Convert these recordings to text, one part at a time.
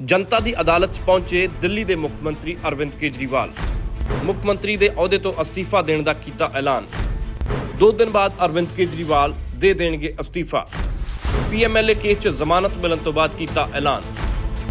जनता दी अदालत 'ਚ पहुंचे दिल्ली के मुख मंत्री अरविंद केजरीवाल। मुख मंत्री के अहुदे तो अस्तीफा देने का किया ऐलान। 2 दिन बाद अरविंद केजरीवाल दे देंगे अस्तीफा। PMLA केस 'ਚ जमानत मिलने तो बाद किया ऐलान।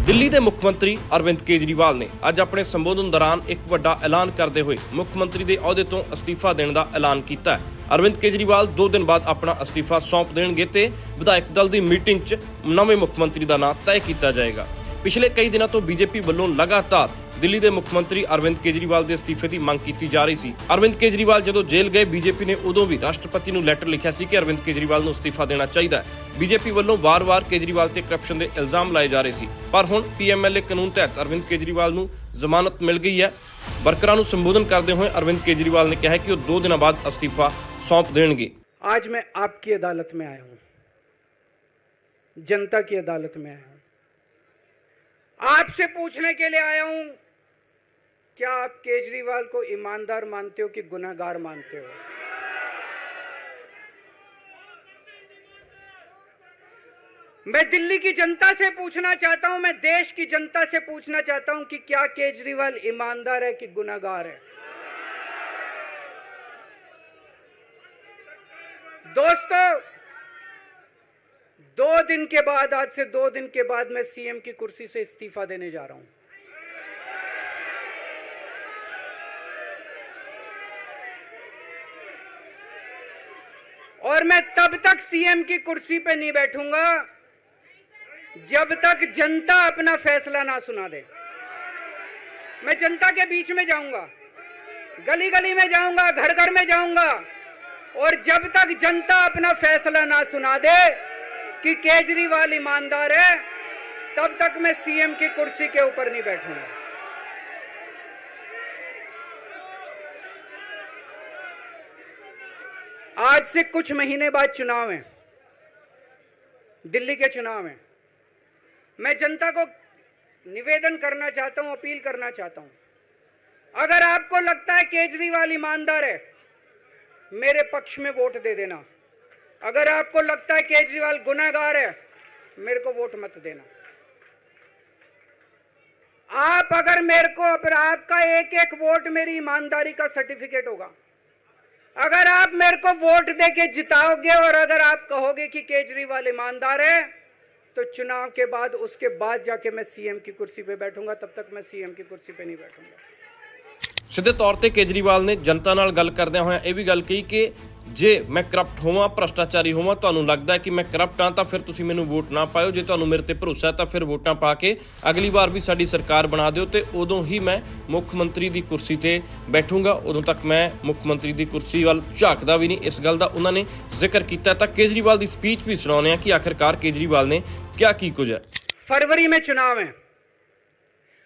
दिल्ली के मुख मंत्री अरविंद केजरीवाल ने अज अपने संबोधन दौरान एक बड़ा ऐलान करते हुए मुख मंत्री के अहुदे तो अस्तीफा देने का ऐलान किया है। अरविंद केजरीवाल 2 दिन बाद अपना अस्तीफा सौंप देंगे ते विधायक दल की मीटिंग 'ਚ नवे मुख मंत्री का नाम तय किया जाएगा। पिछले कई दिनों तो बीजेपी वालों लगातार दिल्ली के मुख मंत्री अरविंद केजरीवाल के अस्तीफे की मांग की जा रही थी। अरविंद केजरीवाल जदों जेल गए, बीजेपी ने उदों भी राष्ट्रपति को लैटर लिखा सी कि अरविंद केजरीवाल को अस्तीफा देना चाहिए। बीजेपी वालों वार-वार केजरीवाल से करप्शन के इल्जाम लाए जा रहे थे, पर हुण PMLA कानून तहत अरविंद केजरीवाल को जमानत मिल गई है। वर्करां नूं संबोधन करते हुए अरविंद केजरीवाल ने कहा कि वो 2 दिन बाद अस्तीफा सौंप देंगे। आज मैं आपकी अदालत में आया हूं, जनता की अदालत में आया हूं, आपसे पूछने के लिए आया हूं, क्या आप केजरीवाल को ईमानदार मानते हो कि गुनहगार मानते हो? मैं दिल्ली की जनता से पूछना चाहता हूं, मैं देश की जनता से पूछना चाहता हूं कि क्या केजरीवाल ईमानदार है कि गुनहगार है? दोस्तों, 2 दिन के बाद, आज से 2 दिन के बाद मैं CM की कुर्सी से इस्तीफा देने जा रहा हूं। और मैं तब तक CM की कुर्सी पे नहीं बैठूंगा जब तक जनता अपना फैसला ना सुना दे। मैं जनता के बीच में जाऊंगा, गली गली में जाऊंगा, घर घर में जाऊंगा, और जब तक जनता अपना फैसला ना सुना दे कि केजरीवाल ईमानदार है, तब तक मैं CM की कुर्सी के ऊपर नहीं बैठूंगा। आज से कुछ महीने बाद चुनाव है, दिल्ली के चुनाव है। मैं जनता को निवेदन करना चाहता हूं, अपील करना चाहता हूं, अगर आपको लगता है केजरीवाल ईमानदार है, मेरे पक्ष में वोट दे देना। अगर आपको लगता है केजरीवाल गुनहगार है, मेरे को वोट मत देना। आप अगर मेरे को, आपका एक एक वोट मेरी ईमानदारी का सर्टिफिकेट होगा। अगर आप मेरे को वोट देके जिताओगे और अगर आप कहोगे कि केजरीवाल ईमानदार है, तो चुनाव के बाद, उसके बाद जाके मैं CM की कुर्सी पे बैठूंगा। तब तक मैं CM की कुर्सी पे नहीं बैठूंगा। सीधे तौर पर केजरीवाल ने जनता नाल गल करदे होए यह भी गल कही कि जे मैं करप्ट होवां, भ्रष्टाचारी होवां, तुहानूं लगदा है कि मैं करप्ट हाँ, तो फिर तुसीं मैनूं वोट ना पाओ। जे तुहानूं मेरे ते भरोसा है तो फिर वोटां पा के अगली बार भी साडी सरकार बना दिओ, ते उदों ही मैं मुख मंत्री की कुर्सी ते बैठूंगा। उदों तक मैं मुख मंत्री की कुर्सी वाल झाकदा भी नहीं। इस गल दा उन्होंने जिक्र किया। तो केजरीवाल की स्पीच भी सुणाउने कि आखिरकार केजरीवाल ने क्या की कुछ है। फरवरी में चुनाव है।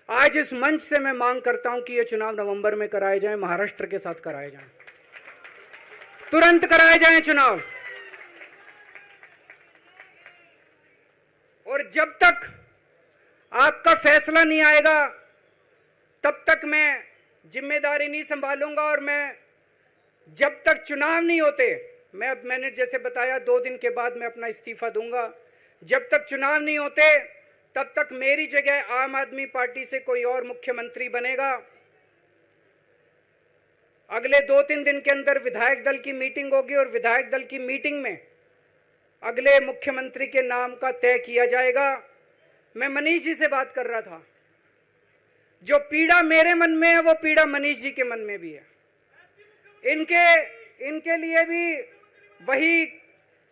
आज इस मंच से मैं मांग करता हूं कि ये चुनाव नवंबर में कराए जाएं, महाराष्ट्र के साथ कराए जाएं, तुरंत कराए जाएं चुनाव। और जब तक आपका फैसला नहीं आएगा, तब तक मैं जिम्मेदारी नहीं संभालूंगा। और मैं, जब तक चुनाव नहीं होते, मैंने जैसे बताया 2 दिन के बाद मैं अपना इस्तीफा दूंगा। जब तक चुनाव नहीं होते, तब तक मेरी जगह आम आदमी पार्टी से कोई और मुख्यमंत्री बनेगा। अगले 2-3 दिन के अंदर विधायक दल की मीटिंग होगी और विधायक दल की मीटिंग में अगले मुख्यमंत्री के नाम का तय किया जाएगा। मैं मनीष जी से बात कर रहा था, जो पीड़ा मेरे मन में है वो पीड़ा मनीष जी के मन में भी है। इनके लिए भी वही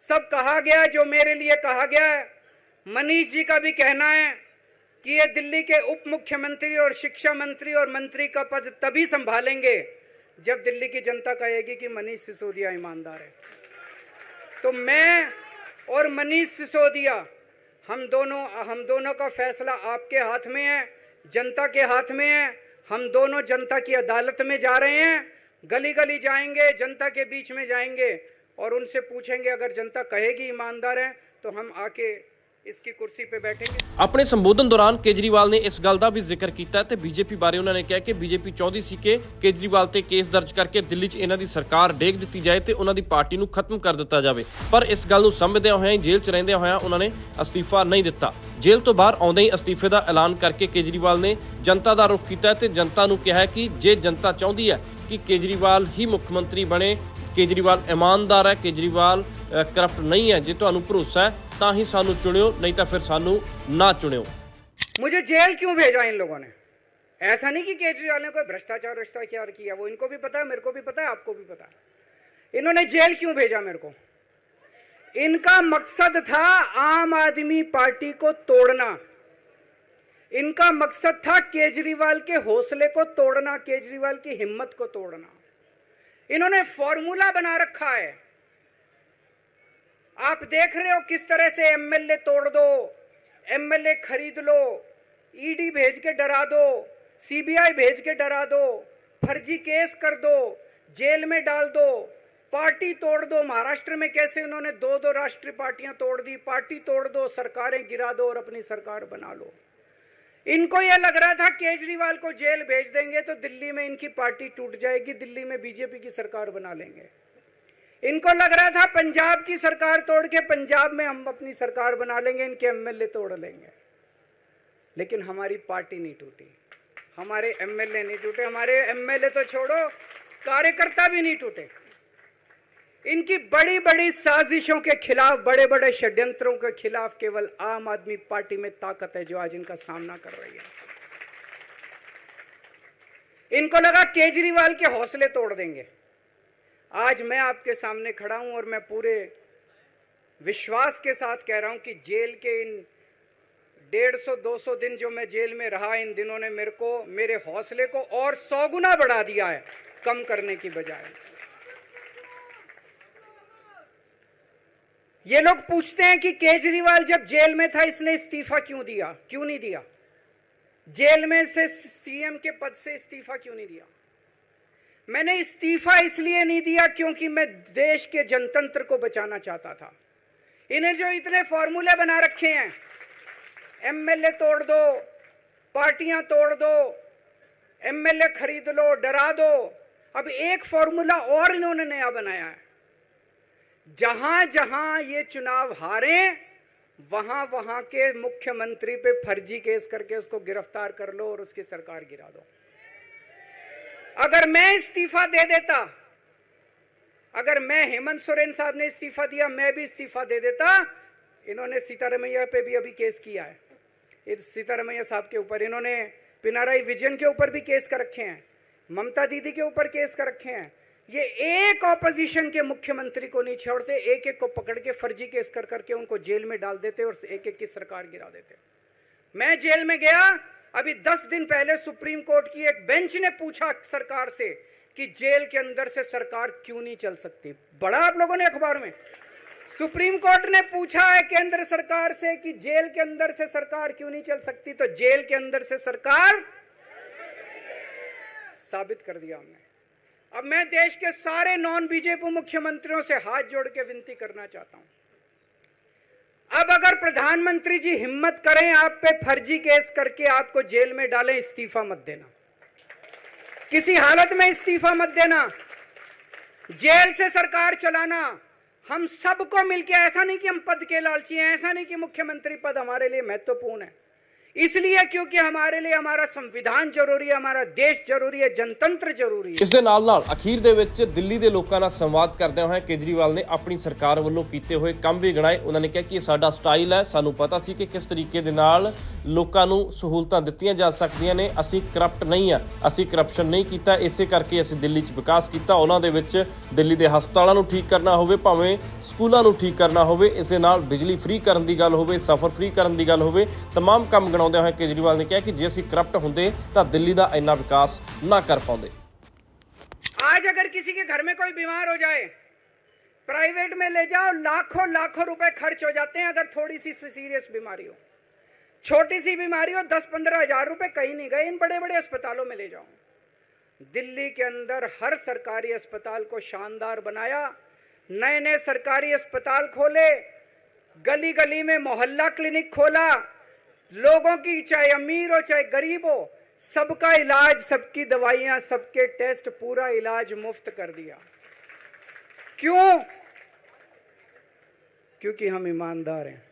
सब कहा गया जो मेरे लिए कहा गया है। मनीष जी का भी कहना है कि ये दिल्ली के उप मुख्यमंत्री और शिक्षा मंत्री और मंत्री का पद तभी संभालेंगे जब दिल्ली की जनता कहेगी कि मनीष सिसोदिया ईमानदार है। तो मैं और मनीष सिसोदिया, हम दोनों का फैसला आपके हाथ में है, जनता के हाथ में है। हम दोनों जनता की अदालत में जा रहे हैं, गली गली जाएंगे, जनता के बीच में जाएंगे और उनसे पूछेंगे, अगर जनता कहेगी ईमानदार है तो हम आके इसकी कुर्सी पे बैठेंगे। ਆਪਣੇ ਸੰਬੋਧਨ ਦੌਰਾਨ ਕੇਜਰੀਵਾਲ ਨੇ ਇਸ ਗੱਲ ਦਾ ਵੀ ਜ਼ਿਕਰ ਕੀਤਾ ਤੇ ਬੀਜੇਪੀ ਬਾਰੇ ਉਹਨਾਂ ਨੇ ਕਿਹਾ ਕਿ ਬੀਜੇਪੀ ਚਾਹੁੰਦੀ ਸੀ ਕਿ ਕੇਜਰੀਵਾਲ ਤੇ ਕੇਸ ਦਰਜ ਕਰਕੇ ਦਿੱਲੀ 'ਚ ਇਹਨਾਂ ਦੀ ਸਰਕਾਰ ਡੇਗ ਦਿੱਤੀ ਜਾਏ ਤੇ ਉਹਨਾਂ ਦੀ ਪਾਰਟੀ ਨੂੰ ਖਤਮ ਕਰ ਦਿੱਤਾ ਜਾਵੇ, ਪਰ ਇਸ ਗੱਲ ਨੂੰ ਸਮਝਦਿਆਂ ਹੋਇਆਂ ਜੇਲ੍ਹ 'ਚ ਰਹਿੰਦਿਆਂ ਹੋਇਆਂ ਉਹਨਾਂ ਨੇ ਅਸਤੀਫਾ ਨਹੀਂ ਦਿੱਤਾ। ਜੇਲ੍ਹ ਤੋਂ ਬਾਹਰ ਆਉਂਦੇ ਹੀ ਅਸਤੀਫੇ ਦਾ ਐਲਾਨ ਕਰਕੇ ਕੇਜਰੀਵਾਲ ਨੇ ਜਨਤਾ ਦਾ ਰੁਖ ਕੀਤਾ ਤੇ ਜਨਤਾ ਨੂੰ ਕਿਹਾ ਕਿ ਜੇ ਜਨਤਾ ਚਾਹੁੰਦੀ ਹੈ ਕਿ ਕੇਜਰੀਵਾਲ ਹੀ ਮੁੱਖ ਮੰਤਰੀ ਬਣੇ, ਕੇਜਰੀਵਾਲ ईमानदार है, केजरीवाल करप्ट नहीं है, जे तुहानू भरोसा है तां ही सानू चुनियो, नहीं तो फिर सानू ना चुनियो। मुझे जेल क्यों भेजा इन लोगों ने? ऐसा नहीं कि केजरीवाल ने कोई भ्रष्टाचार किया, वो इनको भी पता है, मेरे को भी पता है, आपको भी पता है। इन्होंने जेल क्यों भेजा मेरे को? इनका मकसद था आम आदमी पार्टी को तोड़ना। इनका मकसद था केजरीवाल के हौसले को तोड़ना, केजरीवाल की हिम्मत को तोड़ना। इन्होंने फॉर्मूला बना रखा है। आप देख रहे हो किस तरह से एमएलए तोड़ दो, एमएलए खरीद लो, ईडी भेज के डरा दो, सीबीआई भेज के डरा दो, फर्जी केस कर दो, जेल में डाल दो, पार्टी तोड़ दो। महाराष्ट्र में कैसे उन्होंने दो राष्ट्रीय पार्टियां तोड़ दी, पार्टी तोड़ दो, सरकारें गिरा दो और अपनी सरकार बना लो। इनको यह लग रहा था केजरीवाल को जेल भेज देंगे तो दिल्ली में इनकी पार्टी टूट जाएगी, दिल्ली में बीजेपी की सरकार बना लेंगे। इनको लग रहा था पंजाब की सरकार तोड़ के पंजाब में हम अपनी सरकार बना लेंगे, इनके एमएलए तोड़ लेंगे। लेकिन हमारी पार्टी नहीं टूटी, हमारे एमएलए नहीं टूटे, हमारे एमएलए तो छोड़ो, कार्यकर्ता भी नहीं टूटे। इनकी बड़ी बड़ी साजिशों के खिलाफ, बड़े बड़े षड्यंत्रों के खिलाफ केवल आम आदमी पार्टी में ताकत है जो आज इनका सामना कर रही है। इनको लगा केजरीवाल के हौसले तोड़ देंगे। आज मैं आपके सामने खड़ा हूं और मैं पूरे विश्वास के साथ कह रहा हूं कि जेल के इन 150-200 दिन जो मैं जेल में रहा, इन दिनों ने मेरे हौसले को और 100 गुना बढ़ा दिया है, कम करने की बजाय। ये लोग पूछते हैं कि केजरीवाल जब जेल में था इसने इस्तीफा क्यों दिया, क्यों नहीं दिया? जेल में से सीएम के पद से इस्तीफा क्यों नहीं दिया? मैंने इस्तीफा इसलिए नहीं दिया क्योंकि मैं देश के जनतंत्र को बचाना चाहता था। इन्हें जो इतने फॉर्मूले बना रखे हैं, एमएलए तोड़ दो, पार्टियां तोड़ दो, एमएलए खरीद लो, डरा दो, अब एक फॉर्मूला और इन्होंने नया बनाया है। जहां जहां ये चुनाव हारे वहां वहां के मुख्यमंत्री पे फर्जी केस करके उसको गिरफ्तार कर लो और उसकी सरकार गिरा दो। अगर मैं इस्तीफा दे देता, अगर मैं हेमंत सोरेन साहब ने इस्तीफा दिया, मैं भी इस्तीफा दे देता। इन्होंने सीतारमैया पे भी अभी केस किया है, सीतारमैया साहब के ऊपर। इन्होंने पिनाराई विजयन के ऊपर भी केस कर रखे हैं, ममता दीदी के ऊपर केस कर रखे हैं। ये एक ऑपोजिशन के मुख्यमंत्री को नहीं छोड़ते, एक एक को पकड़ के फर्जी केस कर करके उनको जेल में डाल देते और एक एक की सरकार गिरा देते। मैं जेल में गया, अभी 10 दिन पहले सुप्रीम कोर्ट की एक बेंच ने पूछा सरकार से कि जेल के अंदर से सरकार क्यों नहीं चल सकती। बड़ा आप लोगों ने अखबार में, सुप्रीम कोर्ट ने पूछा है केंद्र सरकार से कि जेल के अंदर से सरकार क्यों नहीं चल सकती, तो जेल के अंदर से सरकार साबित कर दिया हमने। अब मैं देश के सारे नॉन बीजेपी मुख्यमंत्रियों से हाथ जोड़ के विनती करना चाहता हूं, अब अगर प्रधानमंत्री जी हिम्मत करें आप पे फर्जी केस करके आपको जेल में डालें, इस्तीफा मत देना, किसी हालत में इस्तीफा मत देना। जेल से सरकार चलाना हम सबको मिलके, ऐसा नहीं कि हम पद के लालची हैं, ऐसा नहीं कि मुख्यमंत्री पद हमारे लिए महत्वपूर्ण है, इसलिए क्योंकि हमारे लिए हमारा संविधान जरूरी है, हमारा देश जरूरी है, जनतंत्र जरूरी है। ਇਸ ਦੇ ਨਾਲ ਅਖੀਰ ਦੇ ਵਿੱਚ ਦਿੱਲੀ ਦੇ ਲੋਕਾਂ ਨਾਲ ਸੰਵਾਦ ਕਰਦਿਆਂ ਹੋਏ ਕੇਜਰੀਵਾਲ ਨੇ ਆਪਣੀ ਸਰਕਾਰ ਵੱਲੋਂ ਕੀਤੇ ਹੋਏ ਕੰਮ ਵੀ ਗਿਣਾਏ। ਉਹਨਾਂ ਨੇ ਕਿਹਾ ਕਿ ਇਹ ਸਾਡਾ ਸਟਾਈਲ ਹੈ, ਸਾਨੂੰ ਪਤਾ ਸੀ ਕਿ ਕਿਸ ਤਰੀਕੇ ਦੇ ਨਾਲ ਲੋਕਾਂ ਨੂੰ ਸਹੂਲਤਾਂ ਦਿੱਤੀਆਂ ਜਾ ਸਕਦੀਆਂ ਨੇ, ਅਸੀਂ ਕਰਪਟ ਨਹੀਂ ਆ, ਅਸੀਂ ਕਰਪਸ਼ਨ ਨਹੀਂ ਕੀਤਾ, ਇਸੇ ਕਰਕੇ ਅਸੀਂ ਦਿੱਲੀ 'ਚ ਵਿਕਾਸ ਕੀਤਾ। ਉਹਨਾਂ ਦੇ ਵਿੱਚ ਦਿੱਲੀ ਦੇ ਹਸਪਤਾਲਾਂ ਨੂੰ ਠੀਕ ਕਰਨਾ ਹੋਵੇ, ਭਾਵੇਂ ਸਕੂਲਾਂ ਨੂੰ ਠੀਕ ਕਰਨਾ ਹੋਵੇ, ਇਸ ਦੇ ਨਾਲ ਬਿਜਲੀ ਫ੍ਰੀ ਕਰਨ ਦੀ ਗੱਲ ਹੋਵੇ, ਸਫ਼ਰ ਫ੍ਰੀ ਕਰਨ ਦੀ ਗੱਲ ਹੋਵੇ, तमाम ਕੰਮ ਗਿਣਾਉਂਦੇ ਹੋਏ ਕੇਜਰੀਵਾਲ ਨੇ ਕਿਹਾ ਕਿ ਜੇ ਅਸੀਂ ਕਰਪਟ ਹੁੰਦੇ ਤਾਂ ਦਿੱਲੀ ਦਾ ਇੰਨਾ ਵਿਕਾਸ ਨਾ ਕਰ ਪਾਉਂਦੇ। आज अगर किसी के घर में कोई बीमार हो जाए, प्राइवेट में ले जाओ, लाखों लाखों रुपए खर्च हो जाते हैं। अगर थोड़ी सी सीरियस बीमारी हो, छोटी सी बीमारी हो, 10-15 हजार रुपए कहीं नहीं गए, इन बड़े बड़े अस्पतालों में ले जाओ। दिल्ली के अंदर हर सरकारी अस्पताल को शानदार बनाया, नए नए सरकारी अस्पताल खोले, गली गली में मोहल्ला क्लिनिक खोला, लोगों की चाहे अमीर हो चाहे गरीब हो सबका इलाज, सबकी दवाइयां, सबके टेस्ट, पूरा इलाज मुफ्त कर दिया। क्यों? क्योंकि हम ईमानदार हैं।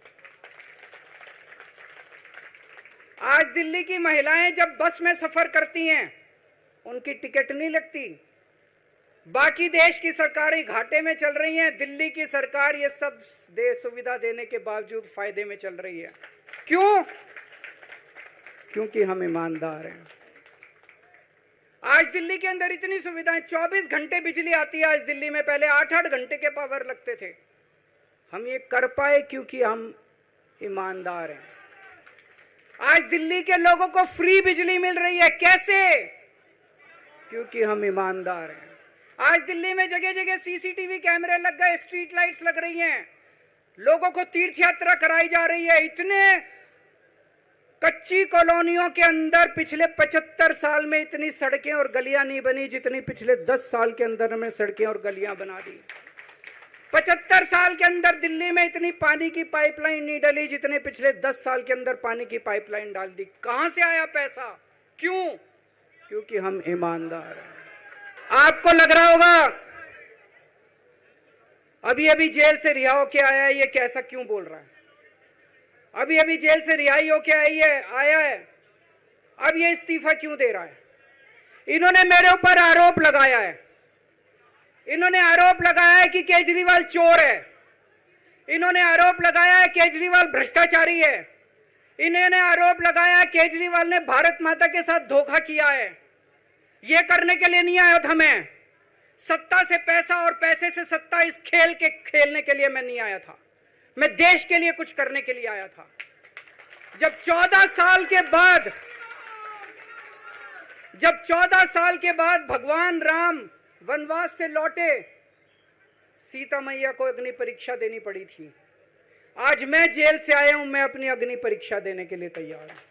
आज दिल्ली की महिलाएं जब बस में सफर करती हैं उनकी टिकट नहीं लगती। बाकी देश की सरकारें घाटे में चल रही हैं, दिल्ली की सरकार ये सब सुविधा देने के बावजूद फायदे में चल रही है। क्यों? क्योंकि हम ईमानदार हैं। आज दिल्ली के अंदर इतनी सुविधाएं, 24 घंटे बिजली आती है आज दिल्ली में, पहले 8-8 घंटे के पावर लगते थे। हम ये कर पाए क्योंकि हम ईमानदार हैं। आज दिल्ली के लोगों को फ्री बिजली मिल रही है, कैसे? क्योंकि हम ईमानदार हैं। आज दिल्ली में जगह जगह सीसीटीवी कैमरे लग गए, स्ट्रीट लाइट्स लग रही हैं, लोगों को तीर्थ यात्रा कराई जा रही है। इतने कच्ची कॉलोनियों के अंदर पिछले 75 साल में इतनी सड़कें और गलियां नहीं बनी जितनी पिछले 10 साल के अंदर में सड़कें और गलियां बना दी। 75 साल के अंदर दिल्ली में इतनी पानी की पाइपलाइन नहीं डली जितने पिछले 10 साल के अंदर पानी की पाइपलाइन डाल दी। कहां से आया पैसा? क्यों? क्योंकि हम ईमानदार हैं। आपको लग रहा होगा अभी अभी जेल से रिहा होके आया है, ये कैसा क्यों बोल रहा है? अभी अभी जेल से रिहाई होके आया है, अब ये इस्तीफा क्यों दे रहा है? इन्होंने मेरे ऊपर आरोप लगाया है। इन्होंने आरोप लगाया है कि केजरीवाल चोर है। इन्होंने आरोप लगाया है केजरीवाल भ्रष्टाचारी है। इन्होंने आरोप लगाया है केजरीवाल ने भारत माता के साथ धोखा किया है। ये करने के लिए नहीं आया था मैं, सत्ता से पैसा और पैसे से सत्ता, इस खेल के खेलने के लिए मैं नहीं आया था। मैं देश के लिए कुछ करने के लिए आया था। जब 14 साल के बाद भगवान राम वनवास से लौटे, सीता मैया को अग्नि परीक्षा देनी पड़ी थी। आज मैं जेल से आया हूं, मैं अपनी अग्नि परीक्षा देने के लिए तैयार हूं।